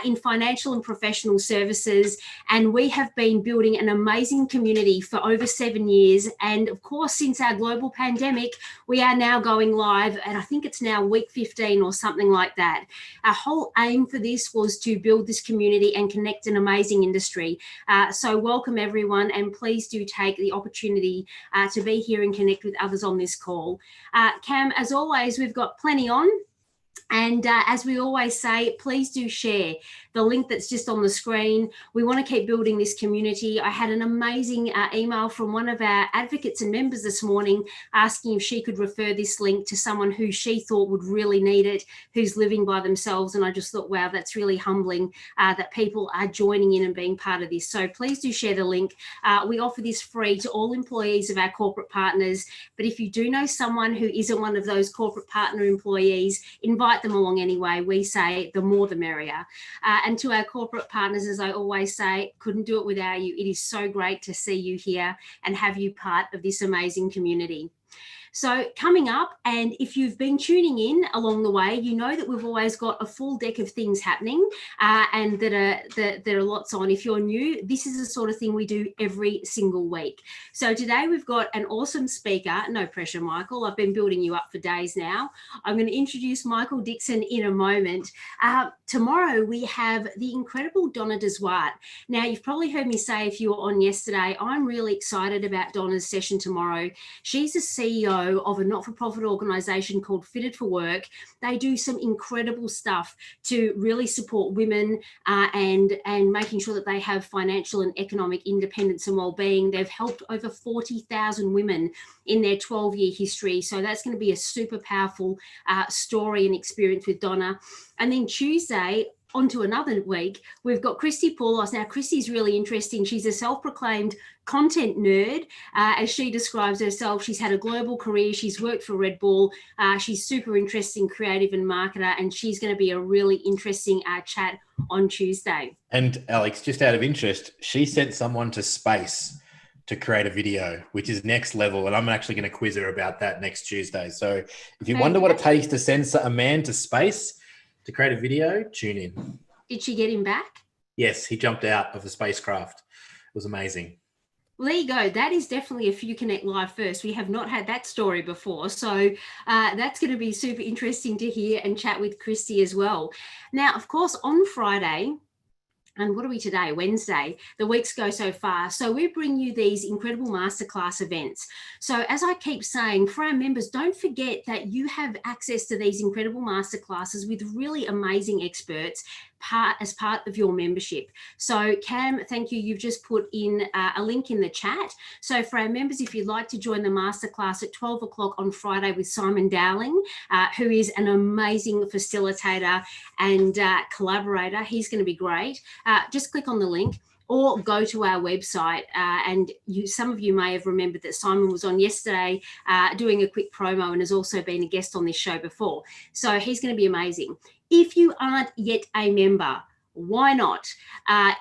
in financial and professional services, and we have been building an amazing community for over 7 years. And of course, since our global pandemic, we are now going live, and I think it's now week 15 or something like that. Our whole aim for this was to build this community and connect an amazing industry. So welcome everyone, and please do take the opportunity to be here and connect with others on this call. Cam, as always, we've got plenty on. And as we always say, please do share the link that's just on the screen. We want to keep building this community. I had an amazing email from one of our advocates and members this morning asking if she could refer this link to someone who she thought would really need it, who's living by themselves. And I just thought, wow, that's really humbling that people are joining in and being part of this. So please do share the link. We offer this free to all employees of our corporate partners. But if you do know someone who isn't one of those corporate partner employees, invite them along anyway. We say the more the merrier. And to our corporate partners, as I always say, couldn't do it without you. It is so great to see you here and have you part of this amazing community. So coming up, and if you've been tuning in along the way, you know that we've always got a full deck of things happening and that there are lots on. If you're new, this is the sort of thing we do every single week. So today we've got an awesome speaker. No pressure, Mykel. I've been building you up for days now. I'm going to introduce Mykel Dixon in a moment. Tomorrow we have the incredible Donna Deswart. Now, you've probably heard me say if you were on yesterday, I'm really excited about Donna's session tomorrow. She's the CEO of a not-for-profit organisation called Fitted for Work. They do some incredible stuff to really support women and making sure that they have financial and economic independence and well-being. They've helped over 40,000 women in their 12-year history. So that's going to be a super powerful story and experience with Donna. And then Tuesday, on to another week, we've got Christy Paulos. Now, Christy's really interesting. She's a self-proclaimed content nerd, as she describes herself. She's had a global career. She's worked for Red Bull. She's super interesting, creative and marketer, and she's going to be a really interesting chat on Tuesday. And Alex, just out of interest, she sent someone to space to create a video, which is next level. And I'm actually going to quiz her about that next Tuesday. So if you wonder what it takes to send a man to space to create a video, tune in. Did she get him back? Yes, he jumped out of the spacecraft. It was amazing. Well, there you go. That is definitely a Few Connect Live first. We have not had that story before. So that's going to be super interesting to hear and chat with Christy as well. Now, of course, on Friday, and what are we today? Wednesday. The weeks go so fast. So we bring you these incredible masterclass events. So as I keep saying, for our members, don't forget that you have access to these incredible masterclasses with really amazing experts as part of your membership. So Cam, thank you. You've just put in a link in the chat. So for our members, if you'd like to join the masterclass at 12 o'clock on Friday with Simon Dowling, who is an amazing facilitator and collaborator, he's going to be great. Just click on the link or go to our website. And some of you may have remembered that Simon was on yesterday doing a quick promo and has also been a guest on this show before. So he's going to be amazing. If you aren't yet a member, why not?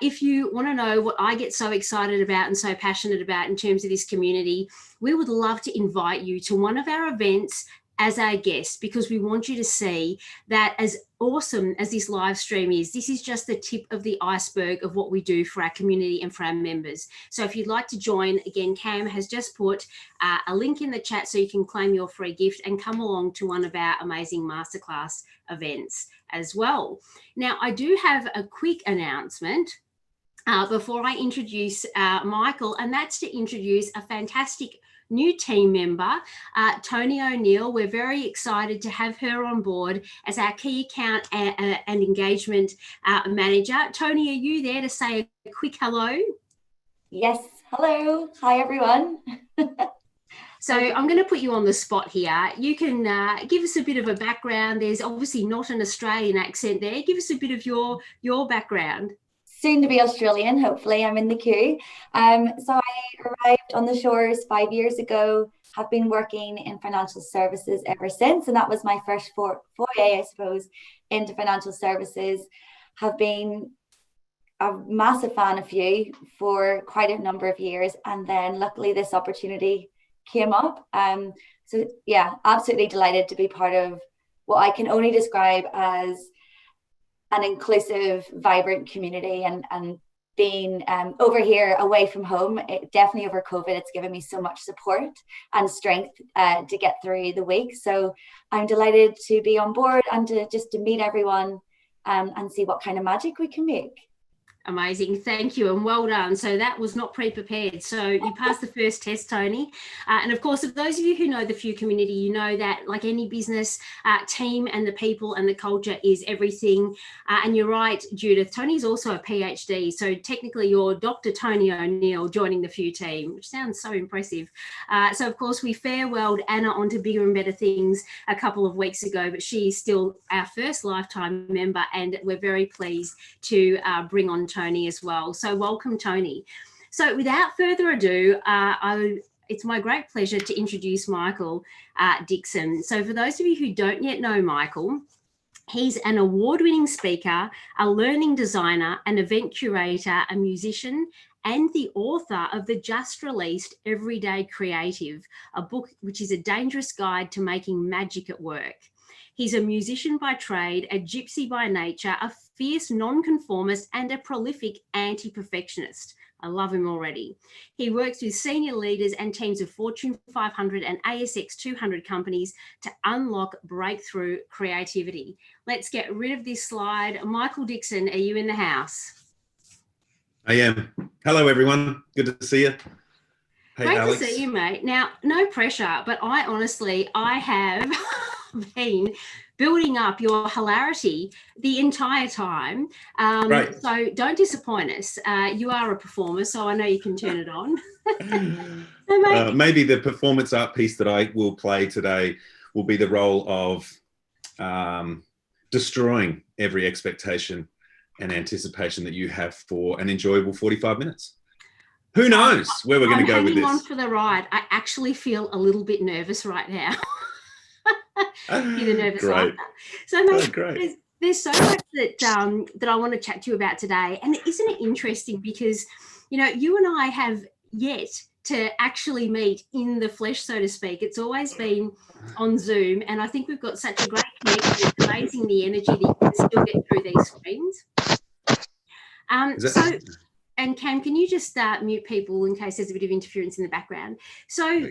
If you want to know what I get so excited about and so passionate about in terms of this community, we would love to invite you to one of our events as our guest, because we want you to see that as awesome as this live stream is, this is just the tip of the iceberg of what we do for our community and for our members. So if you'd like to join, again, Cam has just put a link in the chat so you can claim your free gift and come along to one of our amazing masterclass events as well. Now, I do have a quick announcement before I introduce Mykel, and that's to introduce a fantastic new team member, Tony O'Neill. We're very excited to have her on board as our key account and engagement manager. Tony, are you there to say a quick hello? Yes, hello. Hi, everyone. So I'm going to put you on the spot here. You can give us a bit of a background. There's obviously not an Australian accent there. Give us a bit of your background. Soon to be Australian, hopefully. I'm in the queue. So I arrived on the shores 5 years ago, have been working in financial services ever since. And that was my first foray, I suppose, into financial services. Have been a massive fan of you for quite a number of years. And then luckily this opportunity came up. So yeah, absolutely delighted to be part of what I can only describe as an inclusive, vibrant community, and being over here away from home, definitely over COVID, it's given me so much support and strength to get through the week. So I'm delighted to be on board and to meet everyone and see what kind of magic we can make. Amazing. Thank you. And well done. So that was not pre-prepared. So you passed the first test, Tony. And of course, for those of you who know the Few community, you know that like any business, team and the people and the culture is everything. And you're right, Judith, Tony's also a PhD. So technically you're Dr. Tony O'Neill joining the Few team, which sounds so impressive. So of course we farewelled Anna onto bigger and better things a couple of weeks ago, but she's still our first lifetime member, and we're very pleased to bring on Tony as well. So welcome, Tony. So without further ado, it's my great pleasure to introduce Mykel Dixon. So for those of you who don't yet know Mykel, he's an award-winning speaker, a learning designer, an event curator, a musician, and the author of the just released Everyday Creative, a book which is a dangerous guide to making magic at work. He's a musician by trade, a gypsy by nature, a fierce non-conformist, and a prolific anti-perfectionist. I love him already. He works with senior leaders and teams of Fortune 500 and ASX 200 companies to unlock breakthrough creativity. Let's get rid of this slide. Mykel Dixon, are you in the house? I am. Hello, everyone. Good to see you. Hey, Great Alex. to see you, mate. Now, no pressure, but I have been building up your hilarity the entire time. Right. So don't disappoint us. You are a performer, so I know you can turn it on. So maybe the performance art piece that I will play today will be the role of destroying every expectation and anticipation that you have for an enjoyable 45 minutes. Who knows where we're going to go with this? I'm hanging on for the ride. I actually feel a little bit nervous right now. You're the nervous laughter. So, mate, there's so much that I want to chat to you about today. And isn't it interesting? Because, you know, you and I have yet to actually meet in the flesh, so to speak. It's always been on Zoom. And I think we've got such a great connection. It's amazing the energy that you can still get through these screens. And Cam, can you just mute people in case there's a bit of interference in the background? So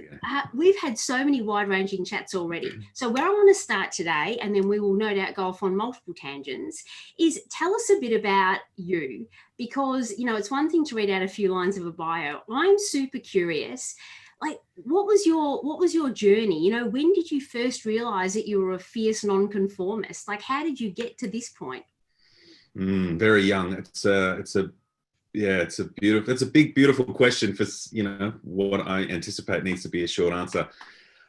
we've had so many wide-ranging chats already. So where I want to start today, and then we will no doubt go off on multiple tangents, is tell us a bit about you. Because, you know, it's one thing to read out a few lines of a bio. I'm super curious. Like, what was your journey? You know, when did you first realise that you were a fierce non-conformist? Like, how did you get to this point? Very young. It's a big, beautiful question for, you know, what I anticipate needs to be a short answer.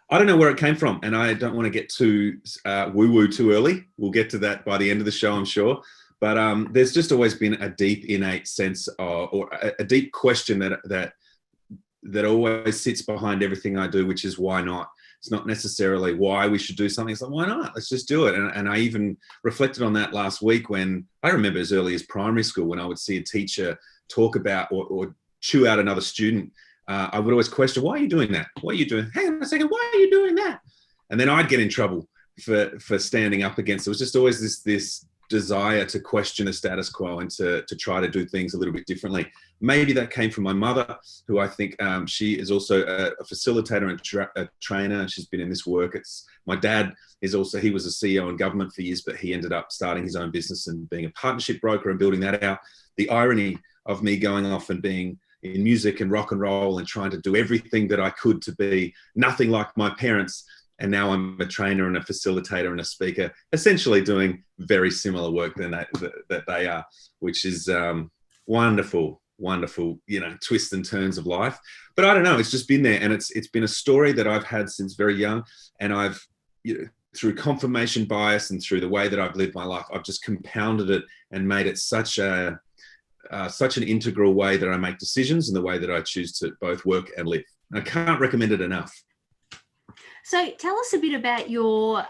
I don't know where it came from, and I don't want to get too woo-woo too early. We'll get to that by the end of the show, I'm sure. But there's just always been a deep innate sense or a deep question that always sits behind everything I do, which is why not? It's not necessarily why we should do something. It's like, why not? Let's just do it. And I even reflected on that last week when I remember as early as primary school, when I would see a teacher talk about or chew out another student, I would always question, why are you doing that? What are you doing? Hang on a second, why are you doing that? And then I'd get in trouble for standing up against it. It was just always this desire to question the status quo and to try to do things a little bit differently. Maybe that came from my mother, who I think she is also a facilitator and a trainer. She's been in this work. My dad he was a CEO in government for years, but he ended up starting his own business and being a partnership broker and building that out. The irony of me going off and being in music and rock and roll and trying to do everything that I could to be nothing like my parents. And now I'm a trainer and a facilitator and a speaker, essentially doing very similar work that they are, which is wonderful, you know, twists and turns of life. But I don't know, it's just been there. And it's been a story that I've had since very young. And I've, you know, through confirmation bias and through the way that I've lived my life, I've just compounded it and made it such an integral way that I make decisions and the way that I choose to both work and live. And I can't recommend it enough. So tell us a bit about your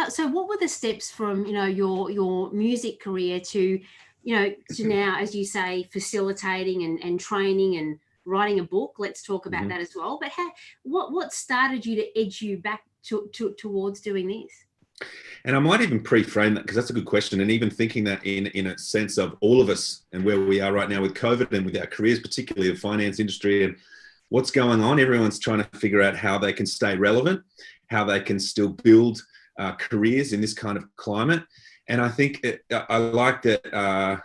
so what were the steps from, you know, your music career to, you know, to now, as you say, facilitating and training and writing a book. Let's talk about that as well. But what started you to edge you back towards doing this? And I might even pre-frame that, because that's a good question. And even thinking that in a sense of all of us and where we are right now with COVID and with our careers, particularly the finance industry and what's going on, everyone's trying to figure out how they can stay relevant, how they can still build careers in this kind of climate. And I think I like that.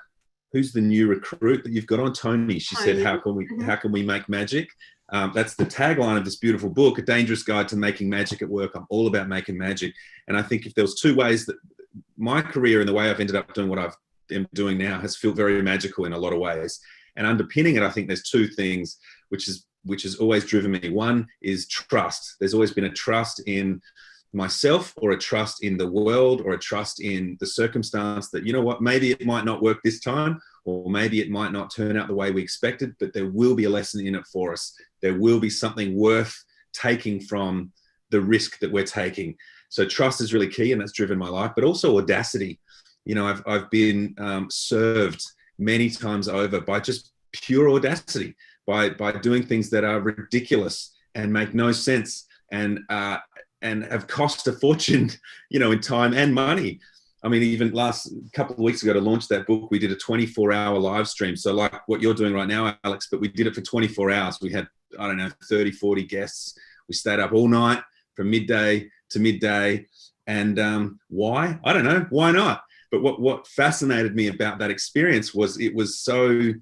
Who's the new recruit that you've got on? Tony. She said, how can we make magic? That's the tagline of this beautiful book, A Dangerous Guide to Making Magic at Work. I'm all about making magic. And I think if there was two ways that my career and the way I've ended up doing what I'm doing now has felt very magical in a lot of ways. And underpinning it, I think there's two things which has always driven me. One is trust. There's always been a trust in myself, or a trust in the world, or a trust in the circumstance that, you know what, maybe it might not work this time, or maybe it might not turn out the way we expected, but there will be a lesson in it for us. There will be something worth taking from the risk that we're taking. So trust is really key, and that's driven my life, but also audacity. You know, I've been served many times over by just pure audacity, by doing things that are ridiculous and make no sense and have cost a fortune, you know, in time and money. I mean, even last couple of weeks ago to launch that book, we did a 24-hour live stream. So like what you're doing right now, Alex, but we did it for 24 hours. We had, 30, 40 guests. We stayed up all night from midday to midday. And why? I don't know. Why not? But what fascinated me about that experience was it was so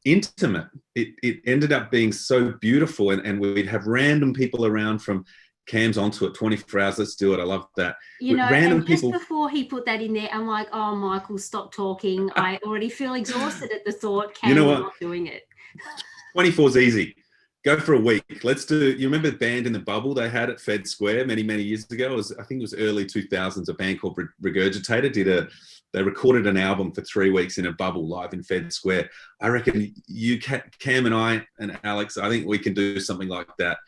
intimate. It ended up being so beautiful. And we'd have random people around from Cam's onto it, 24 hours, let's do it. I love that. You know, random and just people, before he put that in there, I'm like, oh, Mykel, stop talking. I already feel exhausted at the thought, Cam's not doing it. 24 is easy. Go for a week. Let's do, you remember the band in the bubble they had at Fed Square many, many years ago? I think it was early 2000s, a band called Regurgitator they recorded an album for 3 weeks in a bubble live in Fed Square. I reckon you, Cam and I and Alex, I think we can do something like that.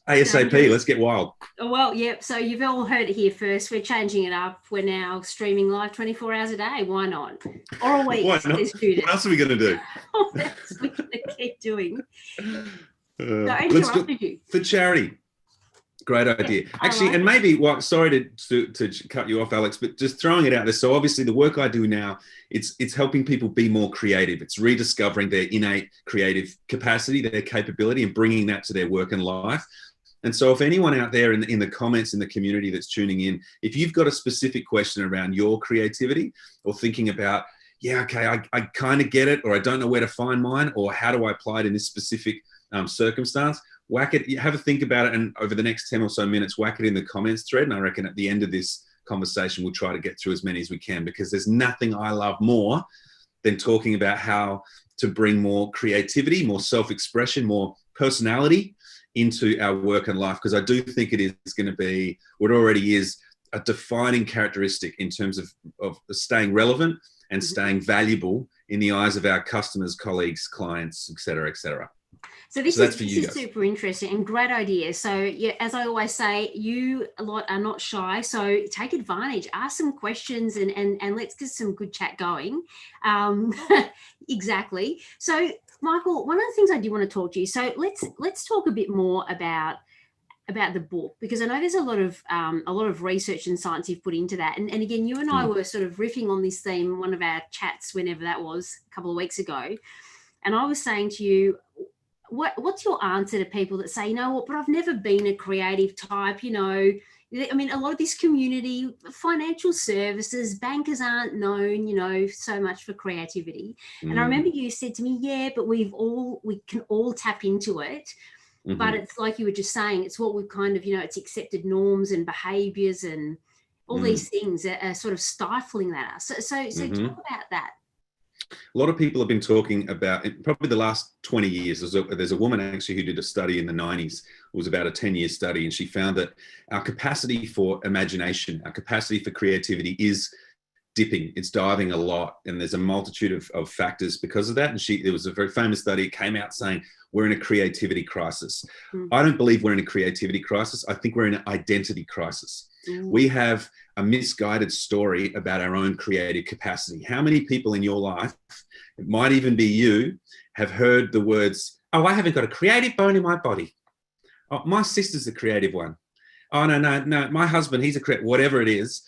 ASAP, let's get wild. Well, yep. So you've all heard it here first. We're changing it up. We're now streaming live 24 hours a day. Why not? Or a week. Why not? What else are we going to do? What else are we going to keep doing? Let's do it for charity. Great idea. Actually, like and maybe, sorry to cut you off, Alex, but just throwing it out there. So obviously the work I do now, it's helping people be more creative. It's rediscovering their innate creative capacity, their capability, and bringing that to their work and life. And so if anyone out there in the comments in the community that's tuning in, if you've got a specific question around your creativity or thinking about, I kind of get it, or I don't know where to find mine, or how do I apply it in this specific circumstance, whack it, have a think about it, and over the next 10 or so minutes, whack it in the comments thread. And I reckon at the end of this conversation, we'll try to get through as many as we can, because there's nothing I love more than talking about how to bring more creativity, more self-expression, more personality into our work and life, because I do think it is going to be, what already is, a defining characteristic in terms of staying relevant and staying valuable in the eyes of our customers, colleagues, clients, et cetera, et cetera. So this is super interesting and great idea. So yeah, as I always say, you a lot are not shy. So take advantage, ask some questions, and let's get some good chat going. Exactly. So Mykel, one of the things I do want to talk to you. So let's talk a bit more about the book, because I know there's a lot of research and science you've put into that. And again, you and I were sort of riffing on this theme, one of our chats, whenever that was, a couple of weeks ago. And I was saying to you, what's your answer to people that say, you know what, but I've never been a creative type, you know? I mean, a lot of this community, financial services, bankers aren't known, you know, so much for creativity. And I remember you said to me, yeah, but we can all tap into it. But it's like you were just saying, it's what we've kind of, you know, it's accepted norms and behaviors and all these things that are sort of stifling that. So talk about that. A lot of people have been talking about, probably the last 20 years, there's a woman actually who did a study in the 90s. It was about a 10-year study, and she found that our capacity for imagination, our capacity for creativity is dipping. It's diving a lot, and there's a multitude of factors because of that. And there was a very famous study, it came out saying we're in a creativity crisis. I don't believe we're in a creativity crisis. I think we're in an identity crisis. We have a misguided story about our own creative capacity. How many people in your life, it might even be you, have heard the words, oh, I haven't got a creative bone in my body. Oh, my sister's the creative one. Oh, no. My husband, he's a creator, whatever it is.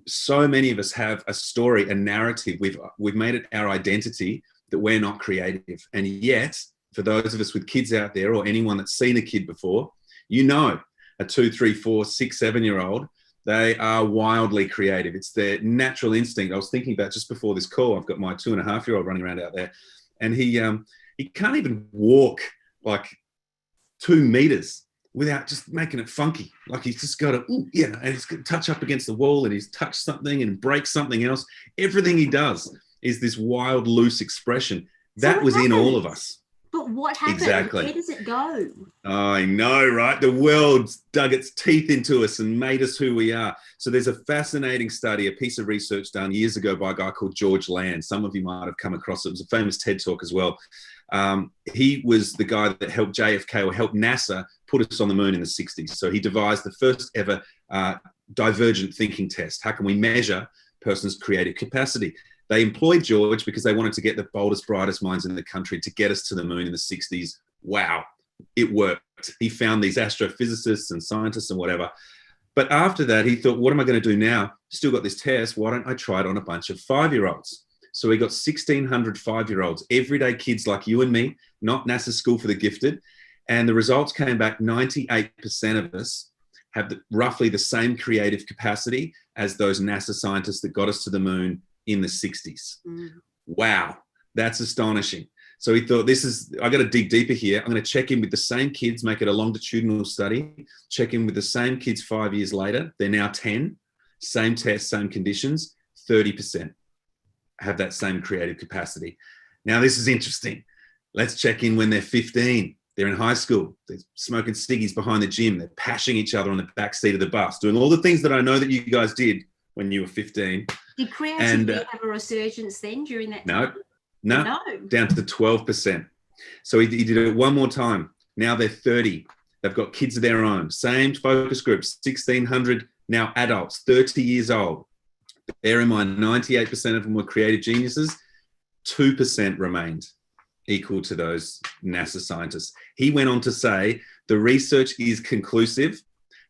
So many of us have a story, a narrative. We've made it our identity that we're not creative. And yet, for those of us with kids out there, or anyone that's seen a kid before, you know, a 2, 3, 4, 6, 7-year-old, they are wildly creative. It's their natural instinct. I was thinking about just before this call, I've got my 2.5-year-old running around out there, and he can't even walk like 2 meters without just making it funky. Like he's just got to, and he's got to touch up against the wall, and he's touched something and breaks something else. Everything he does is this wild, loose expression. That was in all of us. But what happened? Exactly. Where does it go? I know, right? The world dug its teeth into us and made us who we are. So there's a fascinating study, a piece of research done years ago by a guy called George Land. Some of you might have come across it. It was a famous TED Talk as well. He was the guy that helped JFK, or helped NASA, put us on the moon in the 60s. So he devised the first ever divergent thinking test. How can we measure a person's creative capacity? They employed George because they wanted to get the boldest, brightest minds in the country to get us to the moon in the 60s. Wow, it worked. He found these astrophysicists and scientists and whatever. But after that, he thought, what am I going to do now? Still got this test. Why don't I try it on a bunch of 5-year-olds? So we got 1,600 5-year-olds, everyday kids like you and me, not NASA School for the Gifted. And the results came back, 98% of us have roughly the same creative capacity as those NASA scientists that got us to the moon in the 60s. Wow, that's astonishing. So he thought, I got to dig deeper here. I'm going to check in with the same kids, make it a longitudinal study, check in with the same kids 5 years later. They're now 10, same test, same conditions, 30% have that same creative capacity. Now, this is interesting. Let's check in when they're 15. They're in high school. They're smoking ciggies behind the gym. They're pashing each other on the back seat of the bus, doing all the things that I know that you guys did when you were 15. Did creativity have a resurgence then during that time? No, down to 12%. So he did it one more time. Now they're 30. They've got kids of their own. Same focus groups, 1,600 now adults, 30 years old. Bear in mind, 98% of them were creative geniuses. 2% remained, equal to those NASA scientists. He went on to say, the research is conclusive.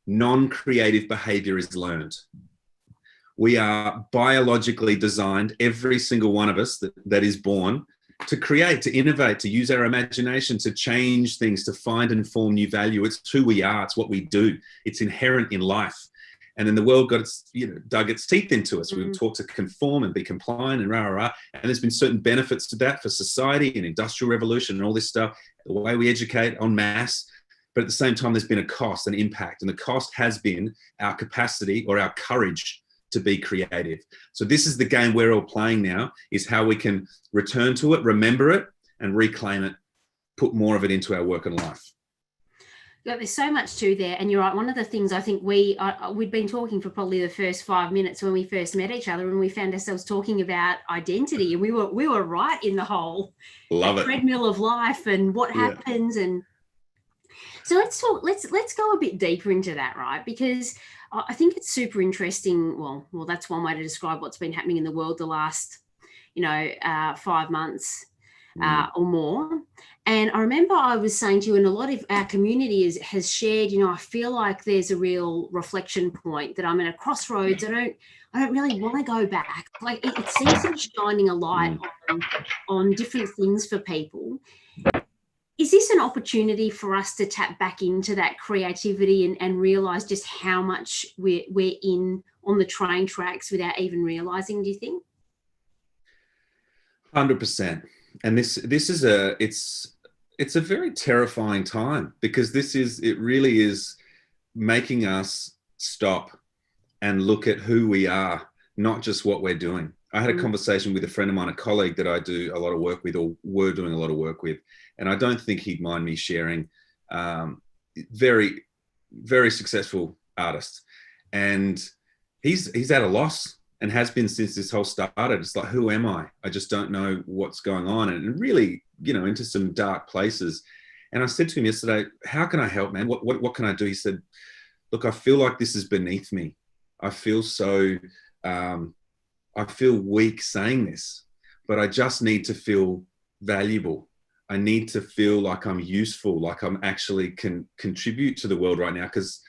Non-creative behavior is learned. We are biologically designed, every single one of us that is born, to create, to innovate, to use our imagination, to change things, to find and form new value. It's who we are. It's what we do. It's inherent in life. And then the world got dug its teeth into us. We were taught to conform and be compliant and rah. And there's been certain benefits to that for society and industrial revolution and all this stuff, the way we educate en masse. But at the same time, there's been a cost, an impact. And the cost has been our capacity or our courage to be creative. So this is the game we're all playing now, is how we can return to it, remember it, and reclaim it, put more of it into our work and life. Yeah, there's so much to there, and you're right. One of the things I think we'd been talking for probably the first 5 minutes when we first met each other, and we found ourselves talking about identity, and we were right in the whole treadmill of life and what happens. And so let's go a bit deeper into that, right? Because I think it's super interesting. Well, that's one way to describe what's been happening in the world the last, 5 months or more. And I remember I was saying to you, and a lot of our community has shared, I feel like there's a real reflection point, that I'm at a crossroads. I don't really want to go back. Like it seems to be shining a light on different things for people. Is this an opportunity for us to tap back into that creativity and realize just how much we're in on the train tracks without even realizing, do you think? 100%. And this is it's a very terrifying time, because it really is making us stop and look at who we are, not just what we're doing. I had a conversation with a friend of mine, a colleague that I do a lot of work with, or were doing a lot of work with, and I don't think he'd mind me sharing. Very, very successful artist, and he's at a loss, and has been since this whole started. It's like, who am I? I just don't know what's going on, and really, into some dark places. And I said to him yesterday, how can I help, man? What can I do? He said, look, I feel like this is beneath me. I feel so, I feel weak saying this, but I just need to feel valuable. I need to feel like I'm useful, like I'm actually can contribute to the world right now. Because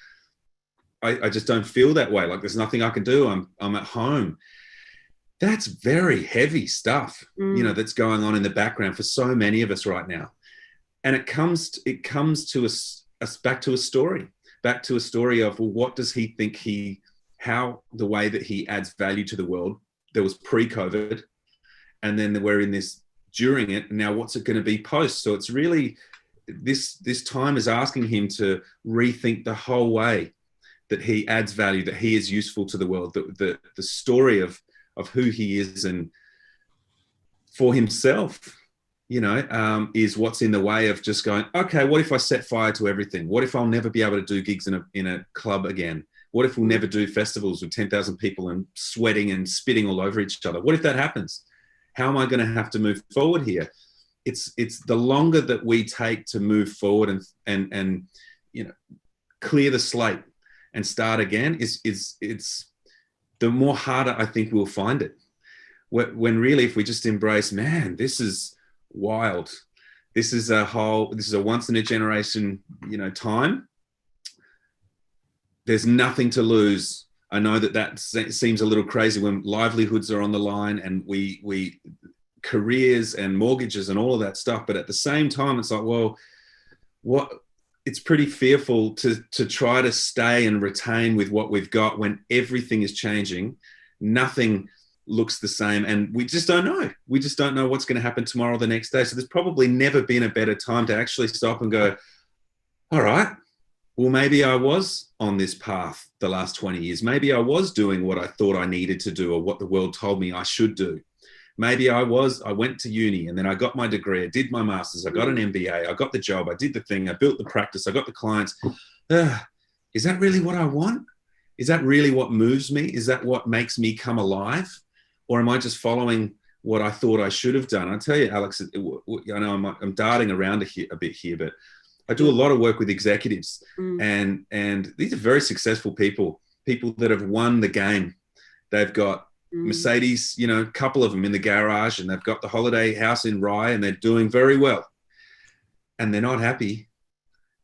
I just don't feel that way. Like there's nothing I can do. I'm at home. That's very heavy stuff, you know, that's going on in the background for so many of us right now. And it comes to us back to a story of, well, what does he think how the way that he adds value to the world. There was pre-COVID, and then we're in this during it. Now, what's it going to be post? So it's really, this time is asking him to rethink the whole way that he adds value, that he is useful to the world, the story of who he is, and for himself, you know, is what's in the way of just going, okay, what if I set fire to everything? What if I'll never be able to do gigs in a club again? What if we'll never do festivals with 10,000 people and sweating and spitting all over each other? What if that happens? How am I going to have to move forward here? It's the longer that we take to move forward and you know, clear the slate and start again, it's the more harder I think we'll find it. When really, if we just embrace, man, this is wild. This is a once in a generation, you know, time. There's nothing to lose. I know that seems a little crazy when livelihoods are on the line and we careers and mortgages and all of that stuff. But at the same time, it's like, well, it's pretty fearful to try to stay and retain with what we've got when everything is changing. Nothing looks the same, and we just don't know. We just don't know what's going to happen tomorrow or the next day. So there's probably never been a better time to actually stop and go, all right, well, maybe I was on this path the last 20 years. Maybe I was doing what I thought I needed to do or what the world told me I should do. Maybe I went to uni and then I got my degree, I did my master's, I got an MBA, I got the job, I did the thing, I built the practice, I got the clients. Is that really what I want? Is that really what moves me? Is that what makes me come alive? Or am I just following what I thought I should have done? I tell you, Alex, I know I'm darting around a bit here, but I do a lot of work with executives, and these are very successful people that have won the game. They've got Mercedes, you know, a couple of them in the garage, and they've got the holiday house in Rye, and they're doing very well. And they're not happy,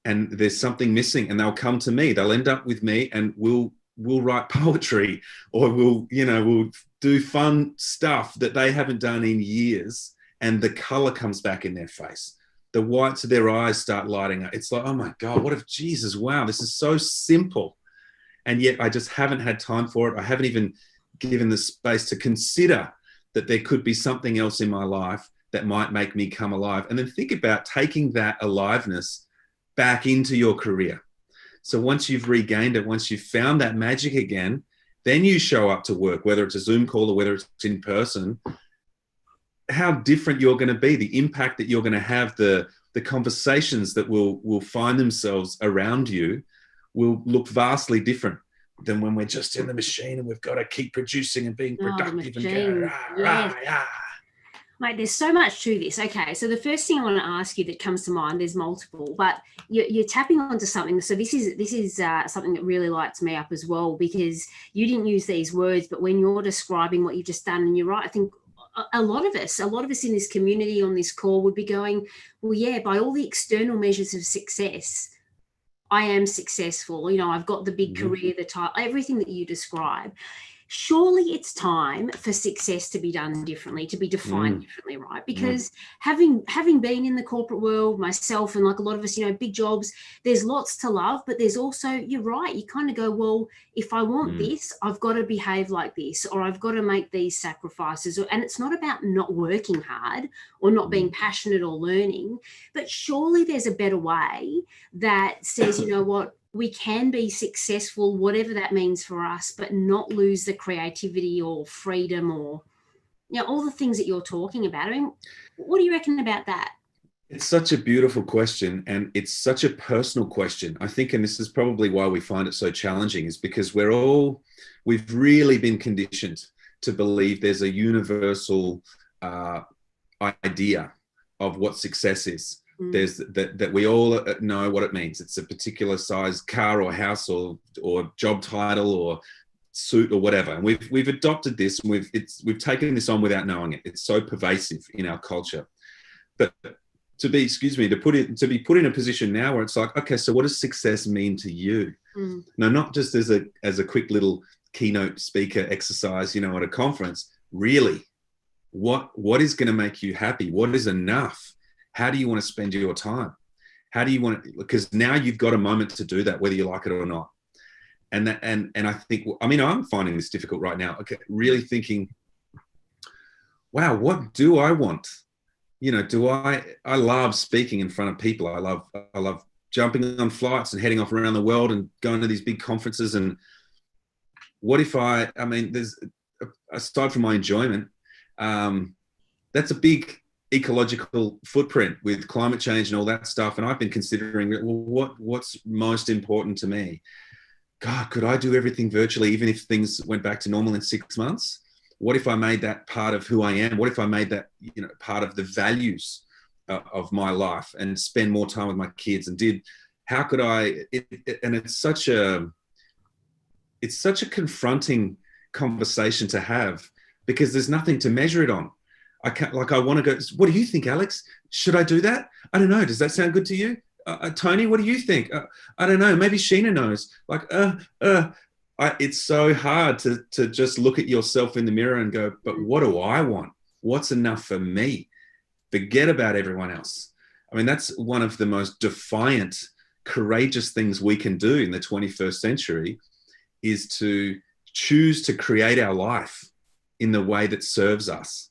and there's something missing, and they'll come to me. They'll end up with me, and we'll write poetry, or we'll do fun stuff that they haven't done in years, and the color comes back in their face. The whites of their eyes start lighting up. It's like, oh my God, what if, Jesus, wow, this is so simple. And yet I just haven't had time for it. I haven't even given the space to consider that there could be something else in my life that might make me come alive. And then think about taking that aliveness back into your career. So once you've regained it, once you've found that magic again, then you show up to work, whether it's a Zoom call or whether it's in person, how different you're going to be, the impact that you're going to have, the conversations that will find themselves around you will look vastly different than when we're just in the machine and we've got to keep producing and being productive and go, rah, rah, rah. Mate, there's so much to this. Okay, so the first thing I want to ask you that comes to mind, there's multiple, but you're tapping onto something. So this is something that really lights me up as well, because you didn't use these words, but when you're describing what you've just done, and you're right, I think a lot of us in this community on this call would be going, well, yeah, by all the external measures of success, I am successful. You know, I've got the big career, the title, everything that you describe. Surely it's time for success to be done differently, to be defined differently, right? Because having been in the corporate world myself, and like a lot of us, you know, big jobs, there's lots to love, but there's also, you're right, you kind of go, well, if I want this, I've got to behave like this, or I've got to make these sacrifices. And it's not about not working hard or not being passionate or learning, but surely there's a better way that says, you know what, we can be successful, whatever that means for us, but not lose the creativity or freedom or, you know, all the things that you're talking about. I mean, what do you reckon about that? It's such a beautiful question, and it's such a personal question, I think, and this is probably why we find it so challenging, is because we've really been conditioned to believe there's a universal idea of what success is. There's that we all know what it means. It's a particular size car or house or job title or suit or whatever. And we've adopted this, and we've taken this on without knowing it. It's so pervasive in our culture. But to be put in a position now where it's like, okay, so what does success mean to you? No, not just as a quick little keynote speaker exercise, at a conference. Really, what is going to make you happy? What is enough? How do you want to spend your time? How do you want to, because now you've got a moment to do that, whether you like it or not. And I think, I'm finding this difficult right now. Okay, really thinking, wow, what do I want? I love speaking in front of people. I love jumping on flights and heading off around the world and going to these big conferences. And what if there's, aside from my enjoyment, that's a big ecological footprint with climate change and all that stuff. And I've been considering, well, what's most important to me? God, could I do everything virtually, even if things went back to normal in 6 months? What if I made that part of who I am? What if I made that, part of the values of my life, and spend more time with my kids? And how could I, and it's such a confronting conversation to have, because there's nothing to measure it on. I want to go, what do you think, Alex? Should I do that? I don't know. Does that sound good to you? Tony, what do you think? I don't know. Maybe Sheena knows. It's so hard to just look at yourself in the mirror and go, but what do I want? What's enough for me? Forget about everyone else. That's one of the most defiant, courageous things we can do in the 21st century, is to choose to create our life in the way that serves us.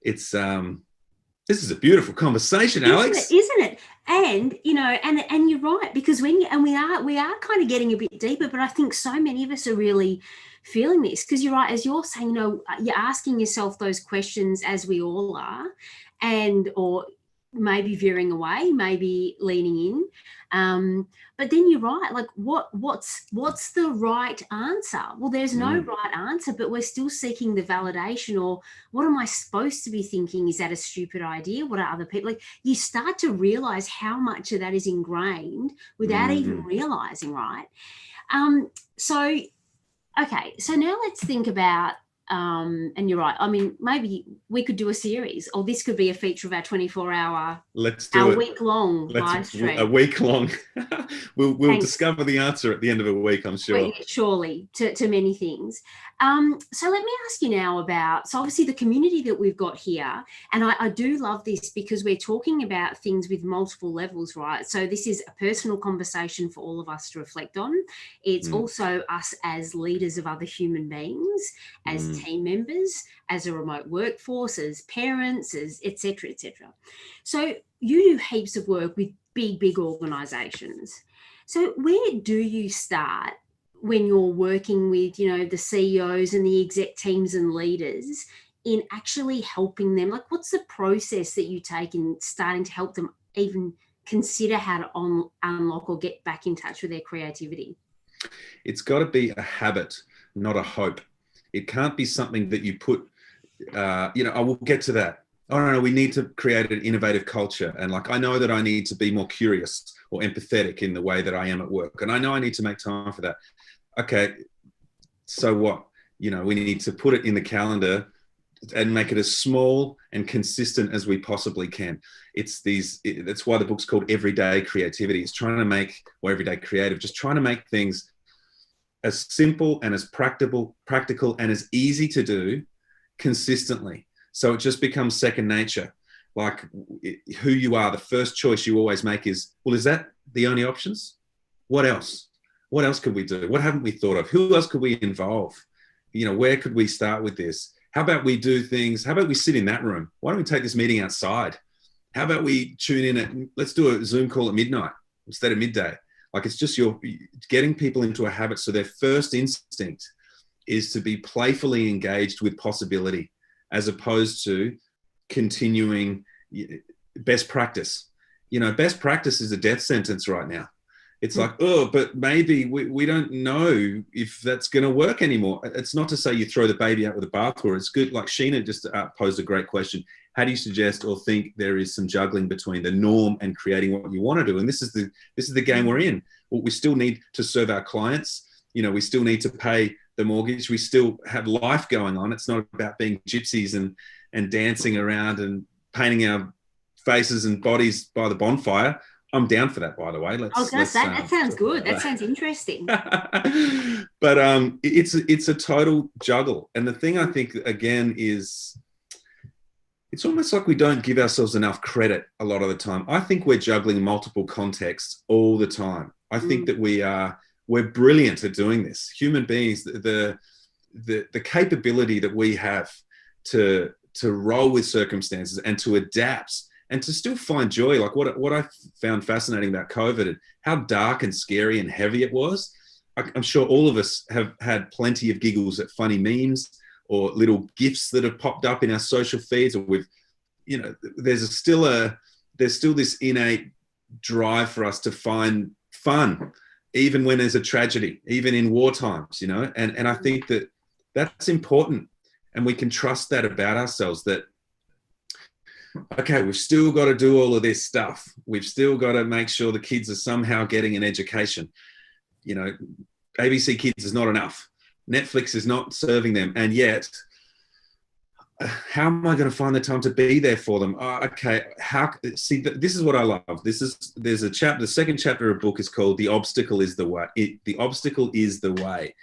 It's this is a beautiful conversation, Alex. Isn't it? And and you're right, because we are kind of getting a bit deeper, but I think so many of us are really feeling this, because you're right, as you're saying, you're asking yourself those questions, as we all are, or maybe veering away, maybe leaning in. But then you're right, like what's the right answer? Well, there's no right answer, but we're still seeking the validation, or what am I supposed to be thinking? Is that a stupid idea? What are other people like? You start to realize how much of that is ingrained without even realizing, right? So now let's think about, and you're right, maybe we could do a series, or this could be a feature of our 24-hour, week-long live stream. A week long. We'll discover the answer at the end of a week, I'm sure. Surely, to many things. So let me ask you now about, so obviously the community that we've got here, and I do love this because we're talking about things with multiple levels, right? So this is a personal conversation for all of us to reflect on. It's also us as leaders of other human beings, as team members, as a remote workforce, as parents, as et cetera, et cetera. So you do heaps of work with big organizations. So where do you start when you're working with, the CEOs and the exec teams and leaders in actually helping them? Like, what's the process that you take in starting to help them even consider how to unlock or get back in touch with their creativity? It's got to be a habit, not a hope. It can't be something that you put, I will get to that. Oh, no, we need to create an innovative culture. And I know that I need to be more curious or empathetic in the way that I am at work. And I know I need to make time for that. Okay, so what? We need to put it in the calendar and make it as small and consistent as we possibly can. That's why the book's called Everyday Creativity. It's trying to make, or Everyday Creative, just trying to make things as simple and as practical and as easy to do consistently. So it just becomes second nature. Like who you are, the first choice you always make is, well, is that the only options? What else? What else could we do? What haven't we thought of? Who else could we involve? Where could we start with this? How about we do things? How about we sit in that room? Why don't we take this meeting outside? How about we tune in let's do a Zoom call at midnight instead of midday? It's just you're getting people into a habit. So their first instinct is to be playfully engaged with possibility, as opposed to continuing best practice. Best practice is a death sentence right now. It's but maybe we don't know if that's going to work anymore. It's not to say you throw the baby out with the bathwater. It's good. Like Sheena just posed a great question. How do you suggest or think there is some juggling between the norm and creating what you want to do? And this is the game we're in. Well, we still need to serve our clients. We still need to pay the mortgage. We still have life going on. It's not about being gypsies and dancing around and painting our faces and bodies by the bonfire. I'm down for that, by the way. I was going to say, that sounds good. That sounds interesting. But it's a total juggle. And the thing I think, again, is it's almost like we don't give ourselves enough credit a lot of the time. I think we're juggling multiple contexts all the time. I think that we're brilliant at doing this. Human beings, the capability that we have to roll with circumstances and to adapt and to still find joy. Like what I found fascinating about COVID and how dark and scary and heavy it was. I'm sure all of us have had plenty of giggles at funny memes or little GIFs that have popped up in our social feeds, or there's still this innate drive for us to find fun, even when there's a tragedy, even in war times, and I think that's important. And we can trust that about ourselves, that, okay, we've still got to do all of this stuff. We've still got to make sure the kids are somehow getting an education. ABC Kids is not enough. Netflix is not serving them. And yet, how am I going to find the time to be there for them? This is what I love. There's a chapter, the second chapter of the book is called The Obstacle is the Way. The Obstacle is the Way.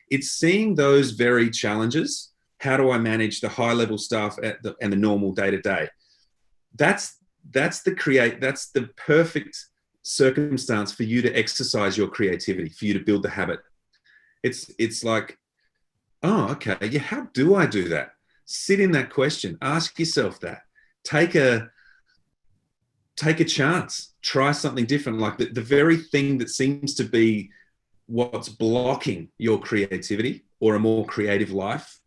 It's seeing those very challenges. How do I manage the high level stuff and the normal day to day? That's the perfect circumstance for you to exercise your creativity, for you to build the habit. It's like, oh, okay, yeah, how do I do that? Sit in that question, ask yourself that. Take a chance, try something different. Like the very thing that seems to be what's blocking your creativity or a more creative life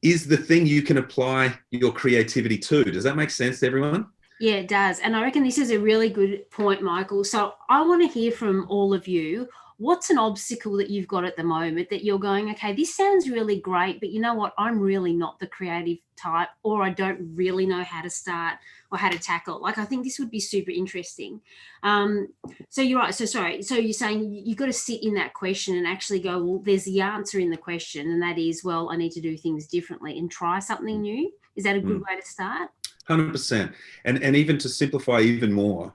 is the thing you can apply your creativity to. Does that make sense to everyone? Yeah, it does. And I reckon this is a really good point, Mykel. So I want to hear from all of you. What's an obstacle that you've got at the moment that you're going, okay, this sounds really great, but you know what? I'm really not the creative type, or I don't really know how to start or how to tackle. Like, I think this would be super interesting. So you're right. So you're saying you've got to sit in that question and actually go, well, there's the answer in the question. And that is, well, I need to do things differently and try something new. Is that a good way to start? 100%. And even to simplify even more,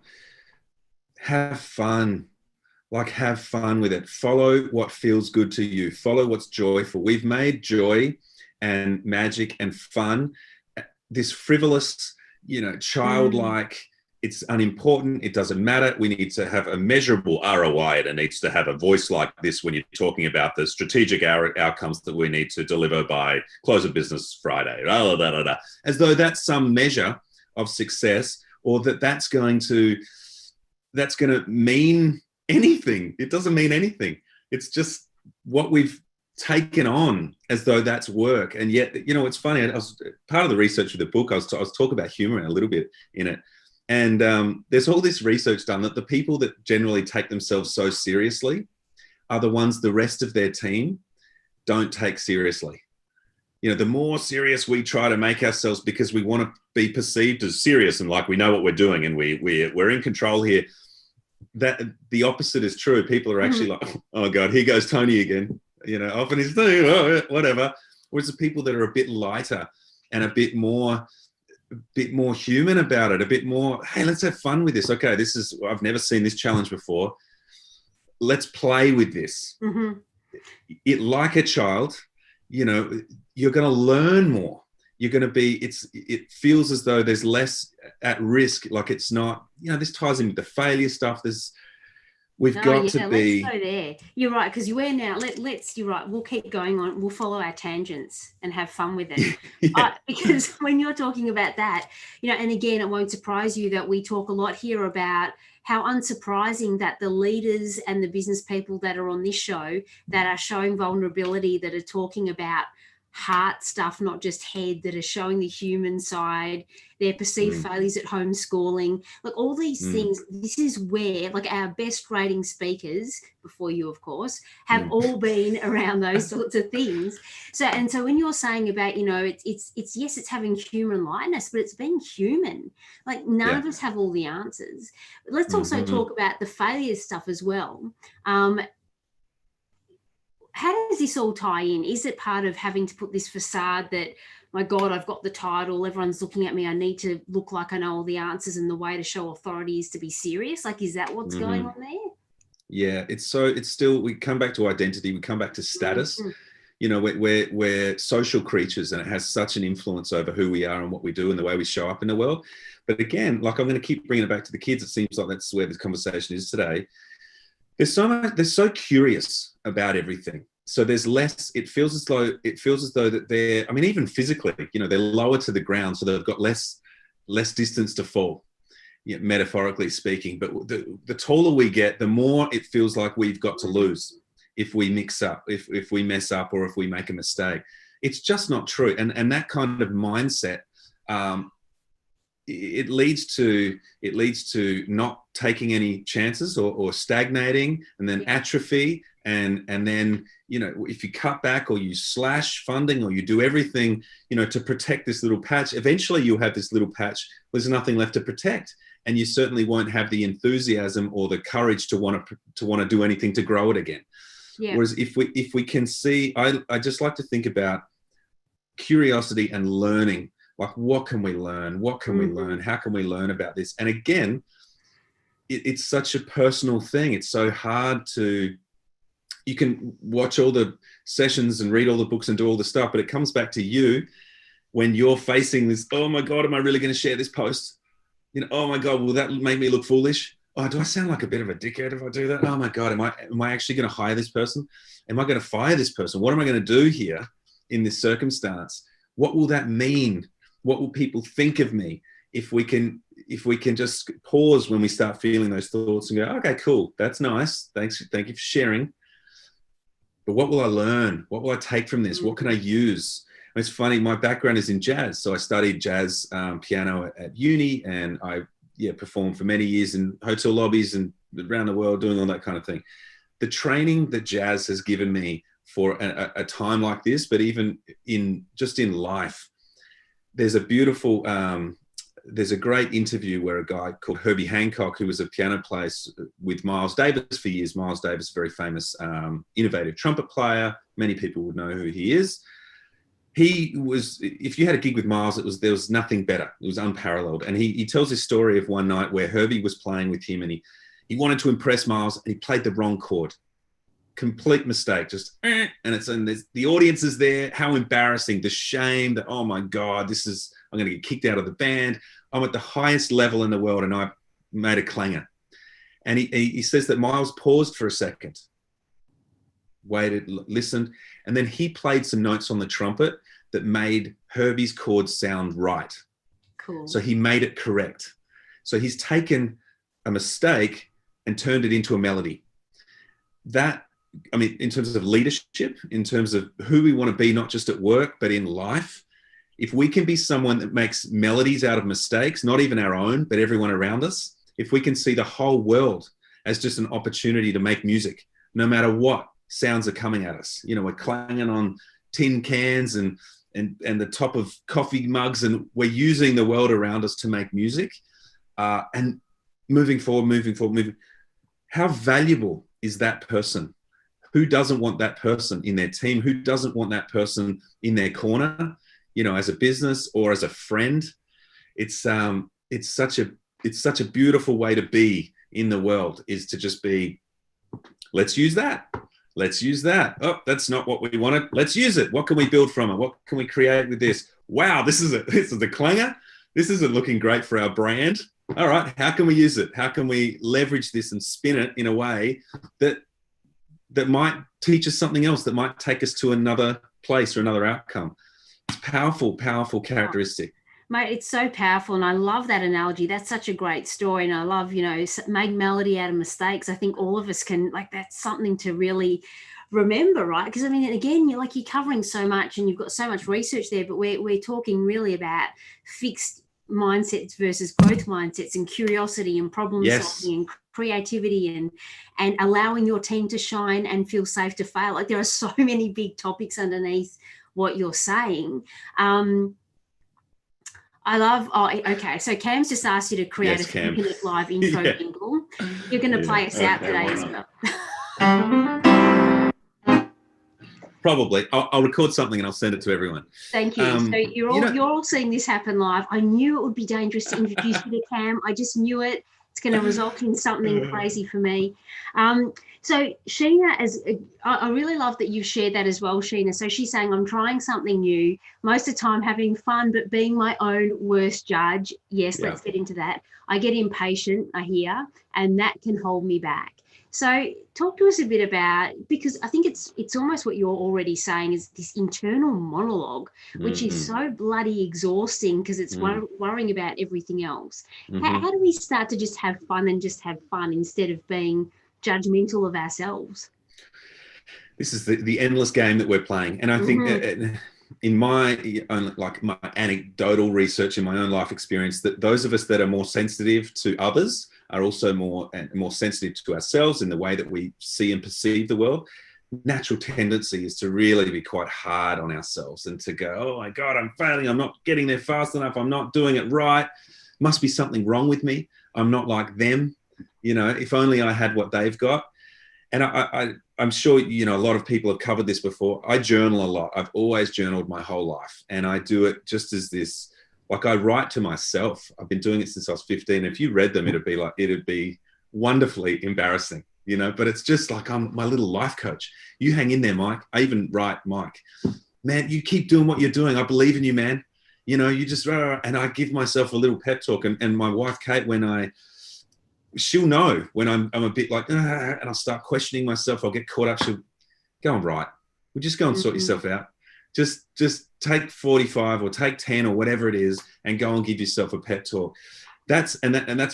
have fun. Like, have fun with it. Follow what feels good to you. Follow what's joyful. We've made joy and magic and fun this frivolous, childlike, it's unimportant. It doesn't matter. We need to have a measurable ROI. It needs to have a voice like this when you're talking about the strategic outcomes that we need to deliver by close of business Friday, as though that's some measure of success, or that's going to mean anything. It doesn't mean anything. It's just what we've taken on as though that's work. And yet, it's funny. I was part of the research of the book. I was talking about humor a little bit in it. And there's all this research done that the people that generally take themselves so seriously are the ones the rest of their team don't take seriously. The more serious we try to make ourselves because we want to be perceived as serious and like we know what we're doing and we're in control here, that the opposite is true. People are actually like, oh God, here goes Tony again, off in his thing, whatever. Whereas the people that are a bit lighter and a bit more human about it, a bit more, hey, let's have fun with this. Okay, I've never seen this challenge before. Let's play with this. It, like a child, you're going to learn more. You're going to be, it feels as though there's less at risk. Like it's not, this ties in with the failure stuff. We've got to be. Let's go there. You're right, because you're now. You're right. We'll keep going on. We'll follow our tangents and have fun with it. Because when you're talking about that, and again, it won't surprise you that we talk a lot here about how unsurprising that the leaders and the business people that are on this show that are showing vulnerability, that are talking about heart stuff, not just head, that are showing the human side, their perceived failures at homeschooling, like all these things. This is where, like, our best rating speakers, before you, of course, have all been around those sorts of things. So when you're saying about, it's yes, it's having human lightness, but it's being human. Like, none of us have all the answers. But let's also talk about the failure stuff as well. How does this all tie in? Is it part of having to put this facade that my God, I've got the title, everyone's looking at me, I need to look like I know all the answers, and the way to show authority is to be serious? Like, is that what's going on there? Yeah, it's still, we come back to identity, we come back to status. You know, we're social creatures, and it has such an influence over who we are and what we do and the way we show up in the world. But again, like, I'm going to keep bringing it back to the kids. It seems like that's where this conversation is today. They're so curious about everything. So there's less, it feels as though that they're, I mean, even physically, you know, they're lower to the ground, so they've got less distance to fall, you know, metaphorically speaking. But the taller we get, the more it feels like we've got to lose if we mix up, if we mess up, or if we make a mistake. It's just not true. And that kind of mindset, it leads to not taking any chances, or stagnating, and then atrophy. And then, you know, if you cut back, or you slash funding, or you do everything, you know, to protect this little patch, eventually you'll have this little patch where there's nothing left to protect. And you certainly won't have the enthusiasm or the courage to want to do anything to grow it again. Yeah. Whereas if we can see, I just like to think about curiosity and learning. Like, what can we learn? What can we learn? How can we learn about this? And again, it's such a personal thing. It's so hard to, you can watch all the sessions and read all the books and do all the stuff, but it comes back to you when you're facing this, oh my God, am I really going to share this post? You know, oh my God, will that make me look foolish? Oh, do I sound like a bit of a dickhead if I do that? Oh my God, am I actually going to hire this person? Am I going to fire this person? What am I going to do here in this circumstance? What will that mean? What will people think of me? If we can just pause when we start feeling those thoughts and go, okay, cool, that's nice. Thank you for sharing. But what will I learn? What will I take from this? What can I use? And it's funny, my background is in jazz. So I studied jazz piano at uni, and I performed for many years in hotel lobbies and around the world, doing all that kind of thing. The training that jazz has given me for a time like this, but even in life, there's a beautiful, there's a great interview where a guy called Herbie Hancock, who was a piano player with Miles Davis for years. Miles Davis, very famous, innovative trumpet player. Many people would know who he is. He was, if you had a gig with Miles, there was nothing better. It was unparalleled. And he tells this story of one night where Herbie was playing with him, and he wanted to impress Miles, and he played the wrong chord. Complete mistake, just, and the audience is there. How embarrassing, the shame that, oh my God, I'm going to get kicked out of the band. I'm at the highest level in the world, and I made a clanger. And he says that Miles paused for a second, waited, listened, and then he played some notes on the trumpet that made Herbie's chords sound right. Cool. So he made it correct. So he's taken a mistake and turned it into a melody. That, I mean, in terms of leadership, in terms of who we want to be, not just at work, but in life, if we can be someone that makes melodies out of mistakes, not even our own, but everyone around us, if we can see the whole world as just an opportunity to make music, no matter what sounds are coming at us, you know, we're clanging on tin cans and the top of coffee mugs, and we're using the world around us to make music, and moving forward. How valuable is that person? Who doesn't want that person in their team? Who doesn't want that person in their corner, you know, as a business or as a friend? It's such a beautiful way to be in the world, is to just be, let's use that. Oh, that's not what we wanted. Let's use it. What can we build from it? What can we create with this? Wow, this is the clanger. This isn't looking great for our brand. All right, how can we use it? How can we leverage this and spin it in a way that might teach us something else, that might take us to another place or another outcome? It's powerful characteristic. Mate, it's so powerful, and I love that analogy. That's such a great story, and I love, you know, make melody out of mistakes. I think all of us can, like, that's something to really remember, right? Because I mean, again, you're covering so much, and you've got so much research there, but we're talking really about fixed mindsets versus growth mindsets, and curiosity and problem solving and creativity, and allowing your team to shine and feel safe to fail. Like, there are so many big topics underneath what you're saying. I love, okay, so Cam's just asked you to create a 3-minute live intro jingle. You're going to play us out today as well. Probably. I'll record something and I'll send it to everyone. Thank you. So you're all seeing this happen live. I knew it would be dangerous to introduce you to Cam. I just knew it. It's going to result in something crazy for me. So Sheena, I really love that you've shared that as well, Sheena. So she's saying, I'm trying something new, most of the time having fun, but being my own worst judge. Yes, let's get into that. I get impatient, I hear, and that can hold me back. So talk to us a bit about, because I think it's almost what you're already saying is this internal monologue, which is so bloody exhausting because it's worrying about everything else. How do we start to just have fun instead of being judgmental of ourselves? This is the endless game that we're playing. And I think in my anecdotal research, in my own life experience, that those of us that are more sensitive to others are also more sensitive to ourselves in the way that we see and perceive the world. Natural tendency is to really be quite hard on ourselves and to go, oh my God, I'm failing. I'm not getting there fast enough. I'm not doing it right. Must be something wrong with me. I'm not like them. You know, if only I had what they've got. And I'm sure, you know, a lot of people have covered this before. I journal a lot. I've always journaled my whole life. And I do it just as this, like I write to myself. I've been doing it since I was 15. If you read them, it'd be wonderfully embarrassing, you know, but it's just like I'm my little life coach. You hang in there, Mike. I even write, Mike, man, you keep doing what you're doing. I believe in you, man. You know, you just, and I give myself a little pep talk. And my wife, Kate, she'll know when I'm a bit like, and I'll start questioning myself. I'll get caught up. She'll go on, right. We'll just go and sort yourself out. Just take 45 or take 10 or whatever it is and go and give yourself a pep talk. That's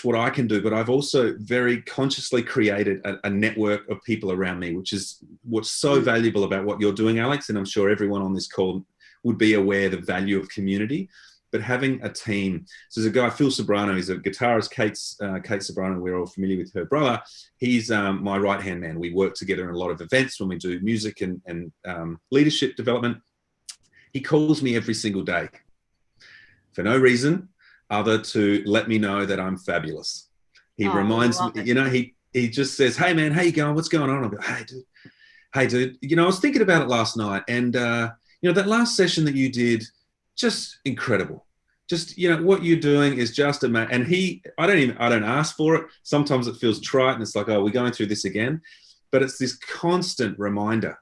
what I can do. But I've also very consciously created a network of people around me, which is what's so valuable about what you're doing, Alex. And I'm sure everyone on this call would be aware of the value of community. But having a team. So there's a guy, Phil Sobrano, he's a guitarist, Kate Sobrano, we're all familiar with her brother. He's my right-hand man. We work together in a lot of events when we do music and leadership development. He calls me every single day for no reason other to let me know that I'm fabulous. He reminds me, you know, he just says, hey man, how you going? What's going on? I'll be like, hey dude, you know, I was thinking about it last night and, you know, that last session that you did, just incredible. Just, you know, what you're doing is just amazing. And I don't ask for it. Sometimes it feels trite and it's like, oh, we're going through this again. But it's this constant reminder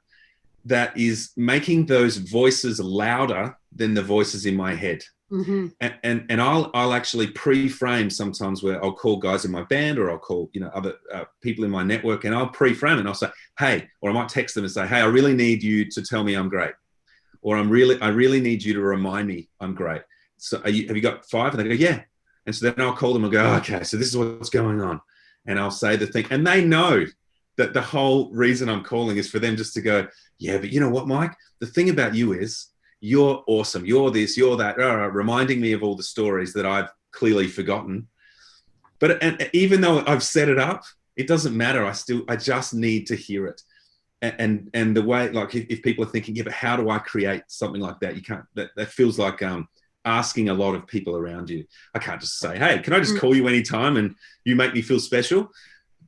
that is making those voices louder than the voices in my head. And I'll actually pre-frame sometimes where I'll call guys in my band or I'll call, you know, other people in my network and I'll pre-frame and I'll say, hey, or I might text them and say, hey, I really need you to tell me I'm great. Or I really need you to remind me I'm great. So have you got 5? And they go, yeah. And so then I'll call them and go, okay, so this is what's going on. And I'll say the thing. And they know that the whole reason I'm calling is for them just to go, yeah, but you know what, Mike? The thing about you is you're awesome. You're this, you're that, reminding me of all the stories that I've clearly forgotten. But and even though I've set it up, it doesn't matter. I just need to hear it. And the way, like, if people are thinking, yeah, but how do I create something like that? You can't, that feels like asking a lot of people around you. I can't just say, hey, can I just call you anytime and you make me feel special?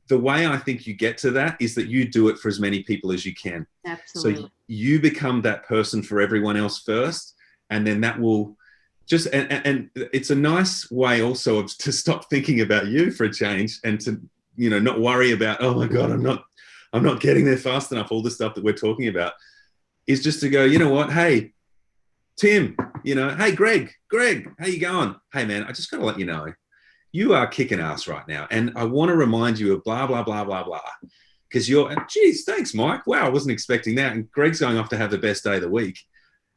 The way I think you get to that is that you do it for as many people as you can. Absolutely. So you become that person for everyone else first. And then that will just, and it's a nice way also to stop thinking about you for a change and to, you know, not worry about, oh my God, I'm not getting there fast enough. All the stuff that we're talking about is just to go, you know what? Hey, Tim, you know, hey, Greg, how you going? Hey man, I just got to let you know, you are kicking ass right now. And I want to remind you of blah, blah, blah, blah, blah. Because geez, thanks, Mike. Wow, I wasn't expecting that. And Greg's going off to have the best day of the week.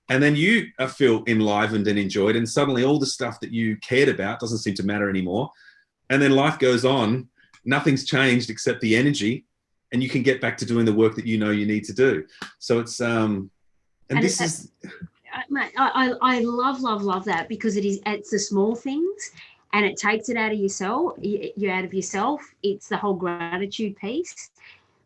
And then you feel enlivened and enjoyed. And suddenly all the stuff that you cared about doesn't seem to matter anymore. And then life goes on. Nothing's changed except the energy. And you can get back to doing the work that you know you need to do. So it's, I love that because it's the small things and it takes it out of yourself. You're out of yourself. It's the whole gratitude piece.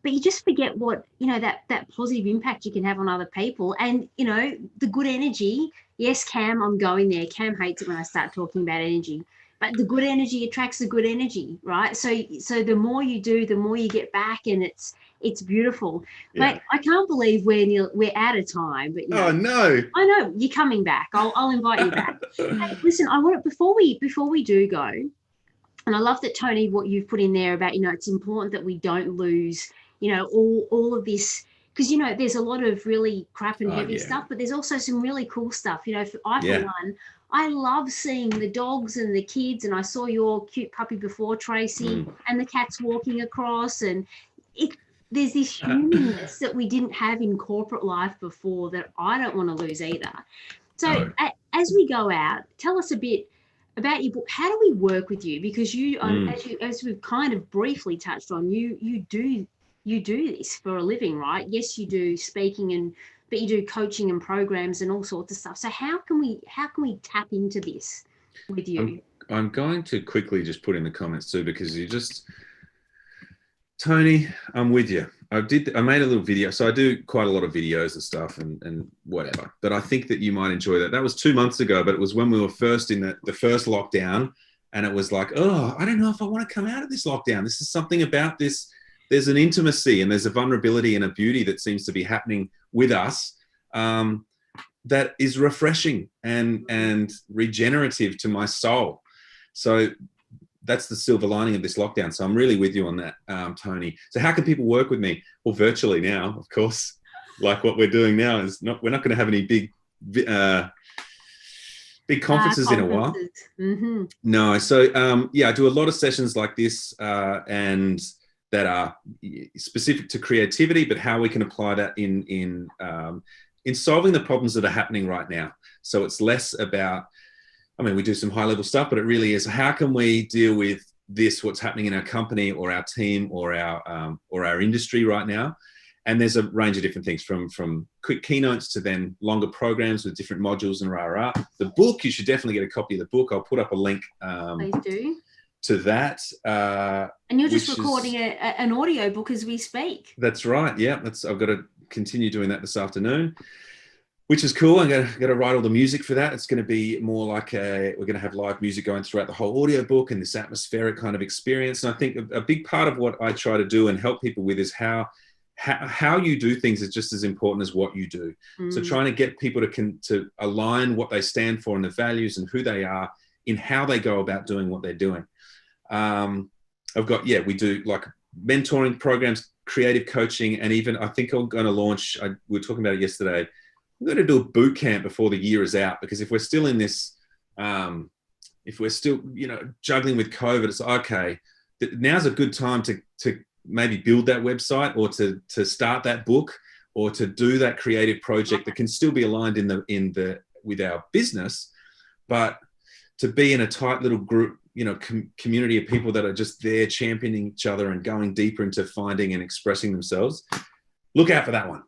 But you just forget what, you know, that positive impact you can have on other people and, you know, the good energy. Yes, Cam, I'm going there. Cam hates it when I start talking about energy. but the good energy attracts the good energy, right? So the more you do, the more you get back, and it's beautiful. Yeah. Mate, I can't believe we're out of time, but Oh no. I know you're coming back. I'll invite you back. Hey, listen, I want before we do go, and I love that, Tony, what you've put in there about, it's important that we don't lose, all of this, because, there's a lot of really crap and heavy stuff, but there's also some really cool stuff. For one, I love seeing the dogs and the kids, and I saw your cute puppy before, Tracy, and the cats walking across, and there's this humanness that we didn't have in corporate life before that I don't want to lose either. So as we go out, tell us a bit about your book. How do we work with you? Because as we've kind of briefly touched on, you do this for a living, right? Yes, you do speaking, but you do coaching and programs and all sorts of stuff. So how can we tap into this with you? I'm going to quickly just put in the comments too, because Tony, I'm with you. I made a little video. So I do quite a lot of videos and stuff and whatever, but I think that you might enjoy that. That was 2 months ago, but it was when we were first in the first lockdown, and it was like, oh, I don't know if I want to come out of this lockdown. This is something about this. There's an intimacy and there's a vulnerability and a beauty that seems to be happening with us that is refreshing and regenerative to my soul. So that's the silver lining of this lockdown. So I'm really with you on that, Tony. So how can people work with me? Well, virtually now, of course. Like what we're doing now is we're not going to have any big conferences in a while. Mm-hmm. No. So I do a lot of sessions like this and that are specific to creativity, but how we can apply that in solving the problems that are happening right now. So it's less about, we do some high level stuff, but it really is, how can we deal with this, what's happening in our company or our team or our industry right now? And there's a range of different things from quick keynotes to then longer programs with different modules and rah. The book, you should definitely get a copy of the book. I'll put up a link. Please do. To that. And you're just recording an audio book as we speak. That's right. Yeah. I've got to continue doing that this afternoon, which is cool. I'm going to write all the music for that. It's going to be more like we're going to have live music going throughout the whole audio book and this atmospheric kind of experience. And I think a big part of what I try to do and help people with is how you do things is just as important as what you do. So trying to get people to align what they stand for and the values and who they are in how they go about doing what they're doing. We do like mentoring programs, creative coaching, and even I think I'm going to launch, we were talking about it yesterday, I'm going to do a boot camp before the year is out, because if we're still in this, if we're still, juggling with COVID, it's okay. Now's a good time to maybe build that website or to start that book or to do that creative project that can still be aligned with our business, but to be in a tight little group, community of people that are just there championing each other and going deeper into finding and expressing themselves. Look out for that one.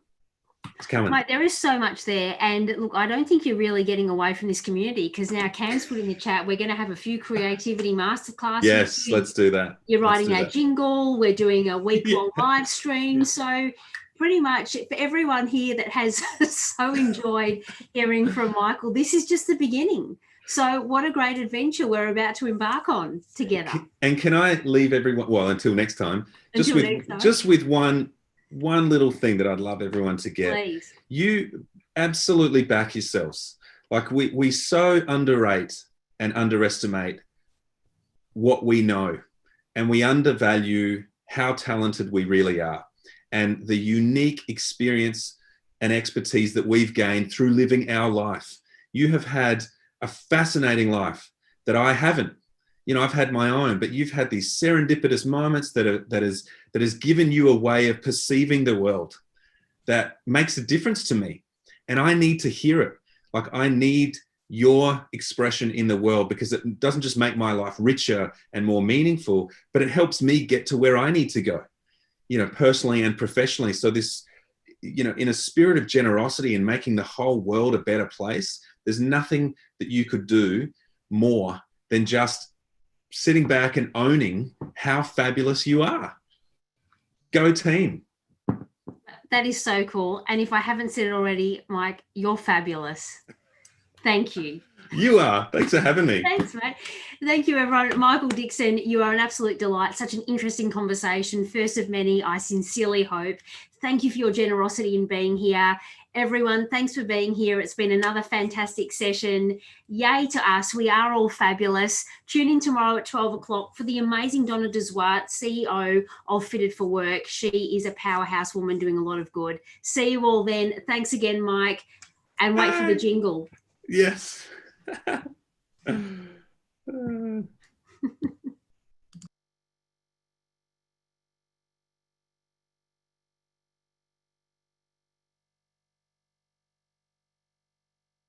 It's coming. Mate, there is so much there. And look, I don't think you're really getting away from this community, because now Cam's put in the chat, we're going to have a few creativity masterclasses. Yes, let's do that. You're writing our jingle. We're doing a week-long live stream. So pretty much for everyone here that has so enjoyed hearing from Mykel, this is just the beginning. So what a great adventure we're about to embark on together. And can I leave everyone, well, until next time, just with one little thing that I'd love everyone to get. Please. You absolutely back yourselves. Like we so underrate and underestimate what we know, and we undervalue how talented we really are and the unique experience and expertise that we've gained through living our life. You have had a fascinating life that I haven't. I've had my own, but you've had these serendipitous moments that has given you a way of perceiving the world that makes a difference to me. And I need to hear it. Like, I need your expression in the world, because it doesn't just make my life richer and more meaningful, but it helps me get to where I need to go, personally and professionally. So this, in a spirit of generosity and making the whole world a better place, there's nothing that you could do more than just sitting back and owning how fabulous you are. Go team. That is so cool. And if I haven't said it already, Mike, you're fabulous. Thank you. You are. Thanks for having me. Thanks, mate. Thank you, everyone. Mykel Dixon, you are an absolute delight. Such an interesting conversation. First of many, I sincerely hope. Thank you for your generosity in being here. Everyone, thanks for being here. It's been another fantastic session. Yay to us. We are all fabulous. Tune in tomorrow at 12 o'clock for the amazing Donna Deswart, CEO of Fitted for Work. She is a powerhouse woman doing a lot of good. See you all then. Thanks again, Mike. And wait for the jingle. Yes.